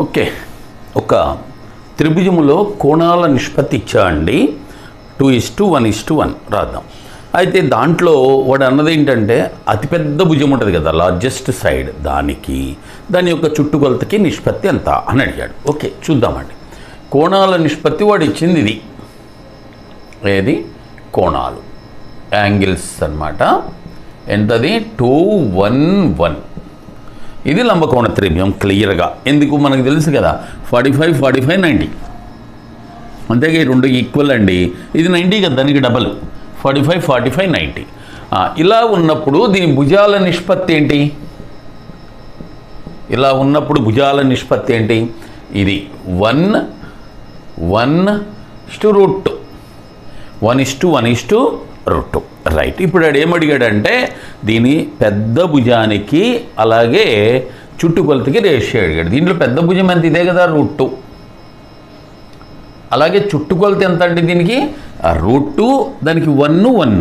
Okay, ఒక త్రిభుజములో కోణాల నిష్పత్తి ఇచ్చా అండి, 2:1:1 రాద్దాం. అయితే దాంట్లో వాడు అన్నది ఏంటంటే అతిపెద్ద భుజం ఉంటుంది కదా, లార్జెస్ట్ సైడ్, దాని యొక్క చుట్టుకొలతకి నిష్పత్తి ఎంత అని అడిగాడు. ఓకే చూద్దామండి. కోణాల నిష్పత్తి వాడు ఇచ్చింది ఇది, ఏది కోణాలు, యాంగిల్స్ అన్నమాట. ఎంతది? 2:1:1. ఇది లంబకోణ త్రిభుజం క్లియర్గా. ఎందుకు మనకు తెలుసు కదా, 45, 45, 90. అంతేగా, ఈ రెండు ఈక్వల్ అండి. ఇది 90 కదా, దానికి డబల్ 45, 45, 90. ఇలా ఉన్నప్పుడు దీని భుజాల నిష్పత్తి ఏంటి? ఇలా ఉన్నప్పుడు భుజాల నిష్పత్తి ఏంటి? ఇది 1:1:√2, 1:1:√2. రైట్. ఇప్పుడు వాడు ఏమడిగాడంటే దీని పెద్ద భుజానికి అలాగే చుట్టుకొలతకి రేషియో అడిగాడు. దీంట్లో పెద్ద భుజం ఎంత? ఇదే కదా, √2. అలాగే చుట్టుకొలత ఎంత అండి దీనికి? √2, దానికి 1:1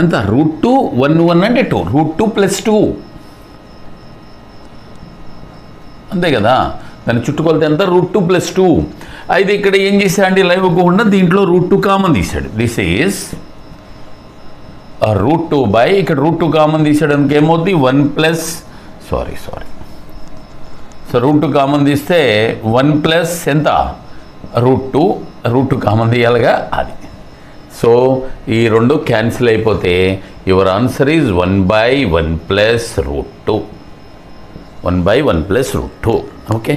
ఎంత? √2, 1:1 అంటే 2, √2 + 2 అంతే కదా. దాని చుట్టుకొలత ఎంత? √2 + 2. అయితే ఇక్కడ ఏం చేశాడు? ఇలా ఇవ్వకుండా దీంట్లో √2 కామన్ తీశాడు. దిస్ ఈజ్ √2 బై, ఇక్కడ √2 కామన్ తీసాడు అనుకో ఏమవుద్ది? 1 ప్లస్ సో √2 కామన్ తీస్తే 1 ప్లస్ ఎంత? √2 కామన్ తీయాలిగా, అది. సో ఈ రెండు క్యాన్సిల్ అయిపోతే యువర్ ఆన్సర్ ఈజ్ 1/1 + √2, 1/1 + √2. ఓకే.